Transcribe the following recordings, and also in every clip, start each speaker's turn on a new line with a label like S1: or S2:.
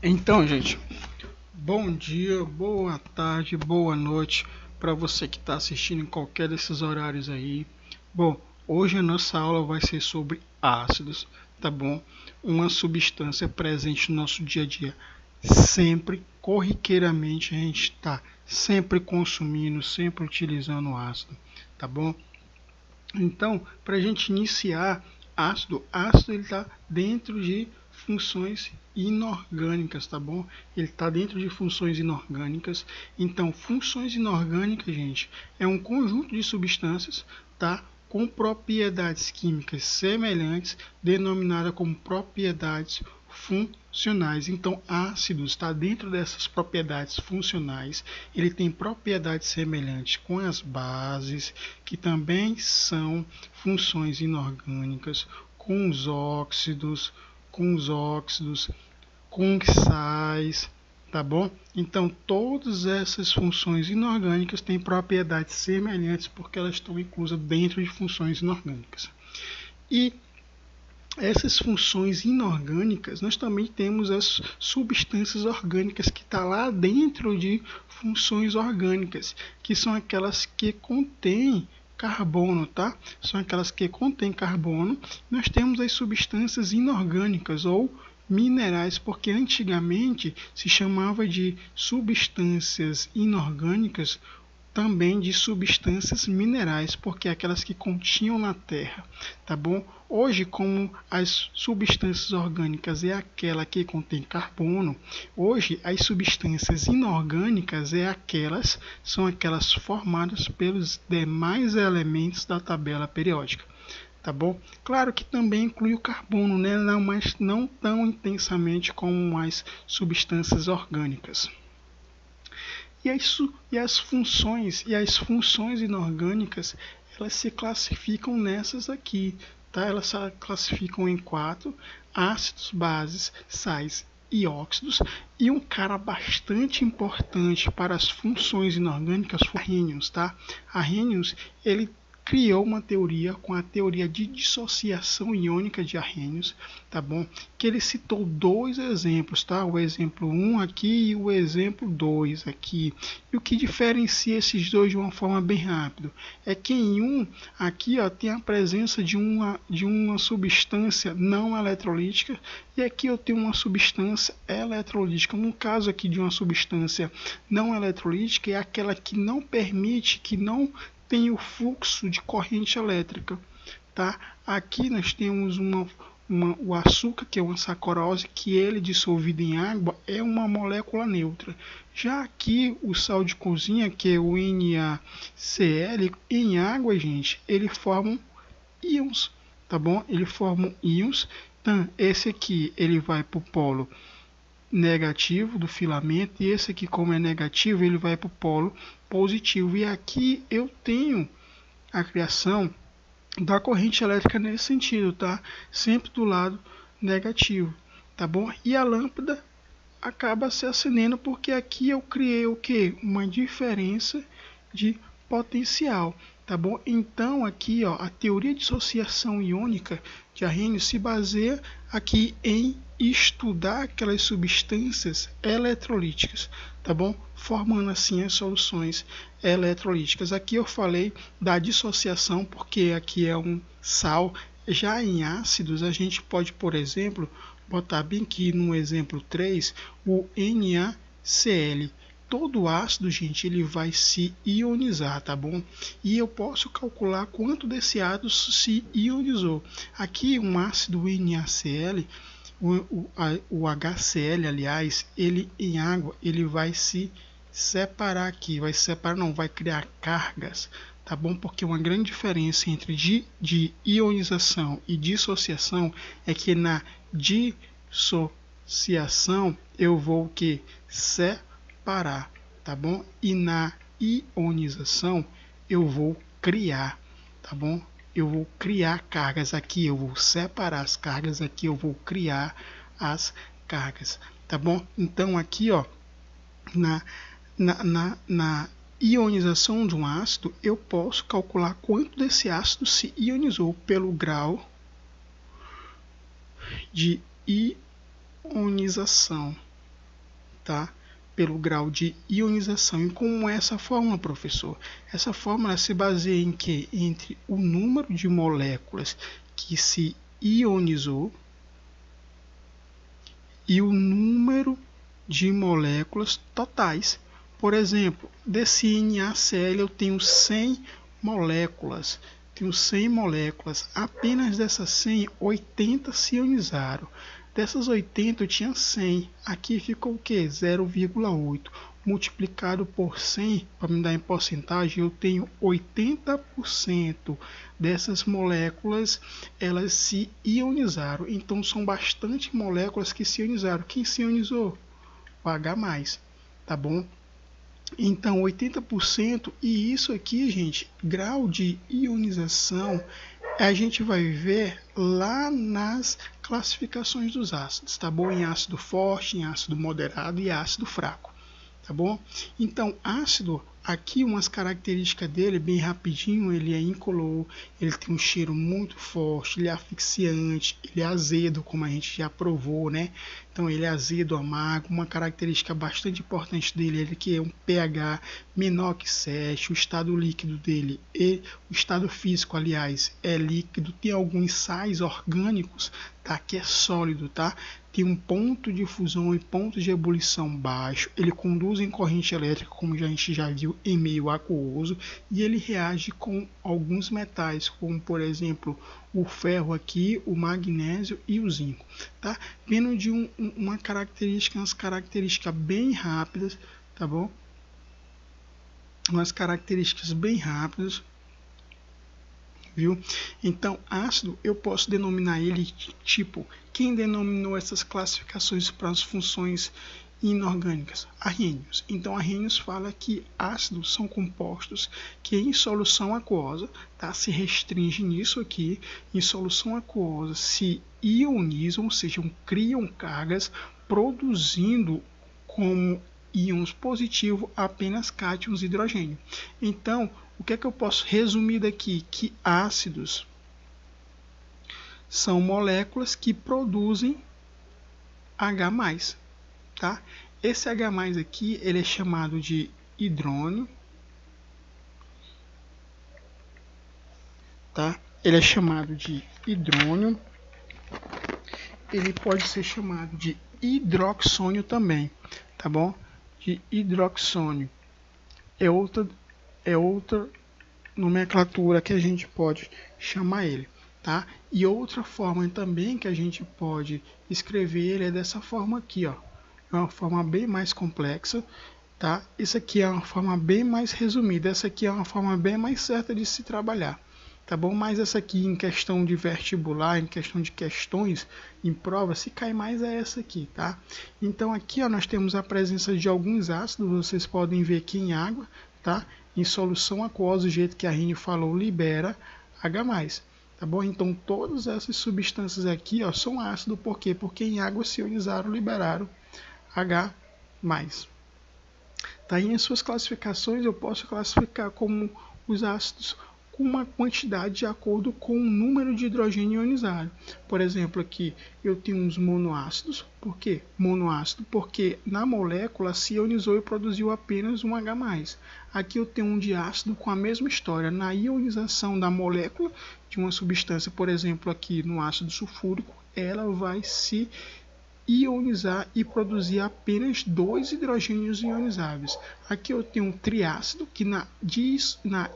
S1: Então, gente, bom dia, boa tarde, boa noite para você que está assistindo em qualquer desses horários aí. Bom, hoje a nossa aula vai ser sobre ácidos, tá bom? Uma substância presente no nosso dia a dia. Sempre, corriqueiramente, a gente está sempre consumindo, sempre utilizando ácido, tá bom? Então, para a gente iniciar, ácido ele está dentro de funções inorgânicas, tá bom? Ele está dentro de funções inorgânicas. Então, funções inorgânicas, gente, é um conjunto de substâncias, tá? Com propriedades químicas semelhantes, denominada como propriedades funcionais. Então, ácido está dentro dessas propriedades funcionais. Ele tem propriedades semelhantes com as bases, que também são funções inorgânicas, com os óxidos, com sais, tá bom? Então, todas essas funções inorgânicas têm propriedades semelhantes porque elas estão inclusas dentro de funções inorgânicas. E essas funções inorgânicas, nós também temos as substâncias orgânicas que estão lá dentro de funções orgânicas, que são aquelas que contêm carbono, tá? São aquelas que contêm carbono. Nós temos as substâncias inorgânicas ou minerais, porque antigamente se chamava de substâncias inorgânicas também de substâncias minerais, porque aquelas que continham na terra, tá bom? Hoje, como as substâncias orgânicas é aquela que contém carbono, hoje as substâncias inorgânicas são aquelas formadas pelos demais elementos da tabela periódica, tá bom? Claro que também inclui o carbono, né? Não, mas não tão intensamente como as substâncias orgânicas. E as funções inorgânicas, elas se classificam nessas aqui, tá? Elas se classificam em 4: ácidos, bases, sais e óxidos. E um cara bastante importante para as funções inorgânicas foi Arrhenius, tá? Arrhenius, ele criou uma teoria com a teoria de dissociação iônica de Arrhenius, tá bom? Que ele citou dois exemplos, tá? O exemplo 1 aqui e o exemplo 2 aqui. E o que diferencia esses dois de uma forma bem rápida é que em um aqui, ó, tem a presença de uma substância não eletrolítica e aqui eu tenho uma substância eletrolítica. No caso aqui de uma substância não eletrolítica é aquela que não permite, que não tem o fluxo de corrente elétrica, tá? Aqui nós temos o açúcar, que é uma sacarose, que ele dissolvido em água é uma molécula neutra. Já aqui o sal de cozinha, que é o NaCl, em água, gente, ele forma íons, tá bom? Ele forma íons. Então, esse aqui ele vai para o polo negativo do filamento, e esse aqui, como é negativo, ele vai para o polo positivo. E aqui eu tenho a criação da corrente elétrica nesse sentido, tá? Sempre do lado negativo, tá bom? E a lâmpada acaba se acendendo porque aqui eu criei o que? Uma diferença de potencial, tá bom? Então aqui, ó, a teoria de dissociação iônica de Arrhenius se baseia aqui em estudar aquelas substâncias eletrolíticas, tá bom? Formando assim as soluções eletrolíticas. Aqui eu falei da dissociação porque aqui é um sal. Já em ácidos a gente pode, por exemplo, botar bem aqui no exemplo 3 o NaCl. Todo ácido, gente, ele vai se ionizar, tá bom? E eu posso calcular quanto desse ácido se ionizou. Aqui um ácido NaCl, o HCl, aliás, ele em água, ele vai se separar aqui, vai criar cargas, tá bom? Porque uma grande diferença entre de ionização e dissociação é que na dissociação eu vou que separar, tá bom? E na ionização eu vou criar, tá bom? Eu vou criar cargas aqui, eu vou separar as cargas aqui, eu vou criar as cargas, tá bom? Então aqui, ó, na ionização de um ácido, eu posso calcular quanto desse ácido se ionizou pelo grau de ionização, tá? Pelo grau de ionização. E como é essa fórmula, professor? Essa fórmula se baseia em que? Entre o número de moléculas que se ionizou e o número de moléculas totais. Por exemplo, desse NaCl eu tenho 100 moléculas. Apenas dessas 100, 80 se ionizaram. Dessas 80 eu tinha 100. Aqui ficou o que? 0,8. Multiplicado por 100, para me dar em porcentagem, eu tenho 80% dessas moléculas, elas se ionizaram. Então são bastante moléculas que se ionizaram. Quem se ionizou? O H+, tá bom? Então 80%, e isso aqui, gente, grau de ionização, a gente vai ver lá nas classificações dos ácidos, tá bom? Em ácido forte, em ácido moderado e ácido fraco, tá bom? Então, ácido, aqui umas características dele, bem rapidinho, ele é incolor, ele tem um cheiro muito forte, ele é asfixiante, ele é azedo, como a gente já provou, né? Então ele é azedo, amargo. Uma característica bastante importante dele é que é um pH menor que 7, o estado líquido dele e o estado físico, aliás, é líquido. Tem alguns sais orgânicos, tá, que é sólido, tá? Tem um ponto de fusão e ponto de ebulição baixo. Ele conduz em corrente elétrica, como a gente já viu, em meio aquoso, e ele reage com alguns metais, como por exemplo o ferro aqui, o magnésio e o zinco, tá? Vindo de umas características bem rápidas, tá bom? Umas características bem rápidas, viu? Então, ácido, eu posso denominar ele tipo, quem denominou essas classificações para as funções inorgânicas? Arrhenius. Então, Arrhenius fala que ácidos são compostos que em solução aquosa, tá, se restringe nisso aqui, em solução aquosa se ionizam, ou seja, criam cargas, produzindo como íons positivos apenas cátions e hidrogênio. Então, o que é que eu posso resumir daqui? Que ácidos são moléculas que produzem H+, tá? Esse H+ aqui, ele é chamado de hidrônio, tá? Ele é chamado de hidrônio. Ele pode ser chamado de hidroxônio também, tá bom? De hidroxônio. É outra nomenclatura que a gente pode chamar ele, tá? E outra forma também que a gente pode escrever ele é dessa forma aqui, ó. É uma forma bem mais complexa, tá? Isso aqui é uma forma bem mais resumida, essa aqui é uma forma bem mais certa de se trabalhar, tá bom? Mas essa aqui em questão de vestibular, em questão de questões em prova, se cai mais é essa aqui, tá? Então aqui, ó, nós temos a presença de alguns ácidos, vocês podem ver aqui em água, tá? Em solução aquosa, do jeito que a Rini falou, libera H+, tá bom? Então todas essas substâncias aqui, ó, são ácidos, por quê? Porque em água se ionizaram, liberaram H+. Tá? E em suas classificações eu posso classificar como os ácidos com uma quantidade de acordo com o número de hidrogênio ionizado. Por exemplo, aqui eu tenho uns monoácidos. Por quê? Monoácido porque na molécula se ionizou e produziu apenas um H+. Aqui eu tenho um diácido com a mesma história. Na ionização da molécula de uma substância, por exemplo, aqui no ácido sulfúrico, ela vai se ionizar e produzir apenas 2 hidrogênios ionizáveis. Aqui eu tenho um triácido que na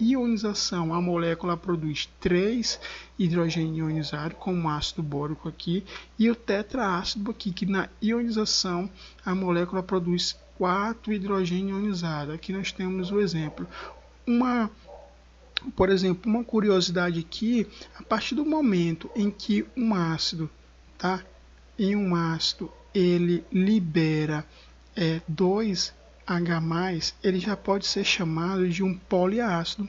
S1: ionização a molécula produz 3 hidrogênios ionizados, como ácido bórico aqui, e o tetraácido aqui que na ionização a molécula produz 4 hidrogênios ionizados. Aqui nós temos o exemplo. Por exemplo, uma curiosidade aqui, a partir do momento em que um ácido, tá? Em um ácido ele libera 2H+, ele já pode ser chamado de um poliácido.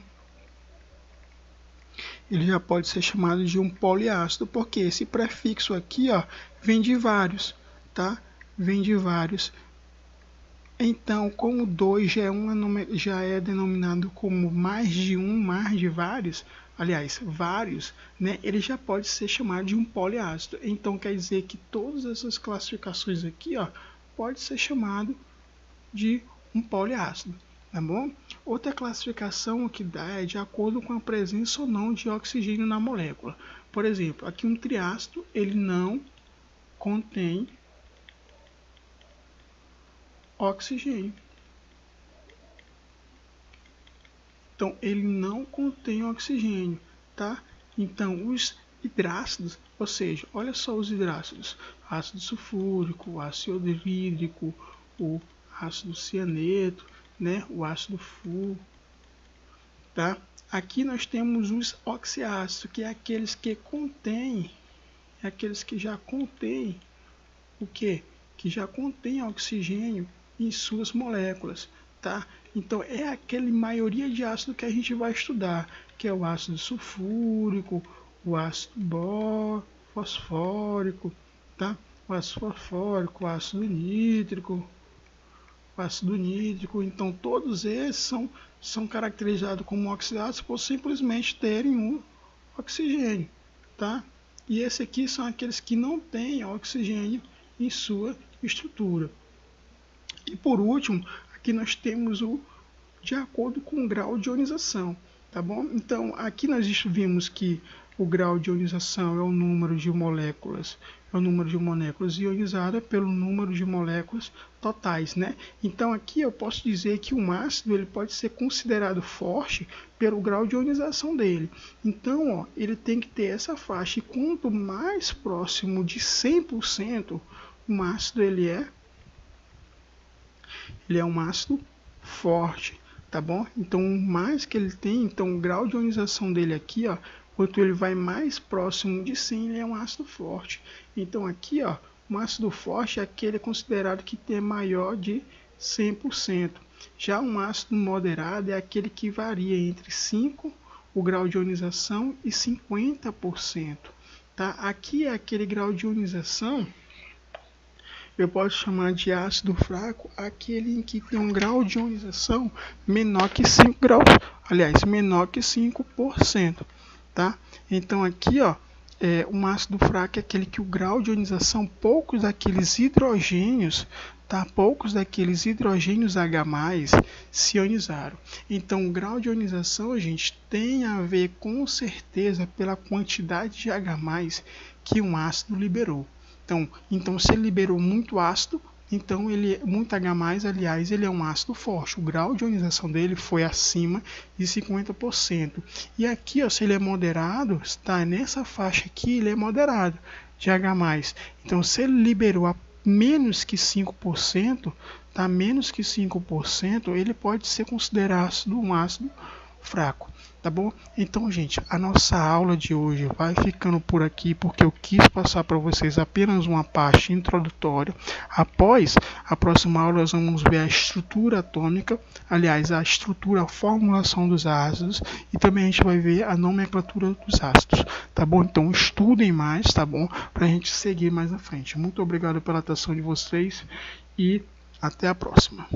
S1: Ele já pode ser chamado de um poliácido, porque esse prefixo aqui, ó, vem de vários, tá? Vem de vários. Então, como 2 já é denominado como mais de um, mais de vários, aliás, vários, né, ele já pode ser chamado de um poliácido. Então, quer dizer que todas essas classificações aqui, ó, pode ser chamado de um poliácido, tá bom? Outra classificação que dá é de acordo com a presença ou não de oxigênio na molécula. Por exemplo, aqui um triácido, ele não contém oxigênio. Então, ele não contém oxigênio, tá? Então, os hidrácidos, ou seja, olha só os hidrácidos: ácido sulfúrico, ácido hidrídrico, o ácido cianeto, né? O ácido fúrico, tá? Aqui nós temos os oxiácidos, que é aqueles que contêm, aqueles que já contêm o quê? Que já contém oxigênio em suas moléculas, tá? Então é aquele maioria de ácido que a gente vai estudar, que é o ácido sulfúrico, o ácido fosfórico, tá? O ácido fosfórico, o ácido nítrico, então todos esses são caracterizados como oxidados por simplesmente terem um oxigênio, tá? E esse aqui são aqueles que não têm oxigênio em sua estrutura. E por último, aqui nós temos o de acordo com o grau de ionização, tá bom? Então aqui nós vimos que o grau de ionização é o número de moléculas, ionizadas pelo número de moléculas totais, né? Então aqui eu posso dizer que um ácido ele pode ser considerado forte pelo grau de ionização dele. Então, ó, ele tem que ter essa faixa, e quanto mais próximo de 100%, um ácido ele é um ácido forte, tá bom? Então, mais que ele tem, então o grau de ionização dele aqui, ó, quanto ele vai mais próximo de 100, ele é um ácido forte. Então aqui, ó, um ácido forte é aquele considerado que tem maior de 100%. Já um ácido moderado é aquele que varia entre 5, o grau de ionização, e 50%. Tá? Aqui é aquele grau de ionização, eu posso chamar de ácido fraco, aquele em que tem um grau de ionização menor que 5 graus, aliás, menor que 5%. Tá? Então aqui, ó, um ácido fraco é aquele que o grau de ionização, poucos daqueles hidrogênios, tá? Poucos daqueles hidrogênios H+, se ionizaram. Então o grau de ionização, gente, tem a ver com certeza pela quantidade de H+ que um ácido liberou. Então se ele liberou muito ácido, então muito H+, aliás, ele é um ácido forte. O grau de ionização dele foi acima de 50%. E aqui, ó, se ele é moderado, está nessa faixa aqui, ele é moderado de H+. Então, se ele liberou a menos que 5%, tá? Menos que 5%, ele pode ser considerado um ácido fraco. Tá bom? Então, gente, a nossa aula de hoje vai ficando por aqui, porque eu quis passar para vocês apenas uma parte introdutória. Após a próxima aula, nós vamos ver a estrutura atômica, aliás, a formulação dos ácidos, e também a gente vai ver a nomenclatura dos ácidos. Tá bom? Então, estudem mais, tá bom? Para a gente seguir mais à frente. Muito obrigado pela atenção de vocês e até a próxima.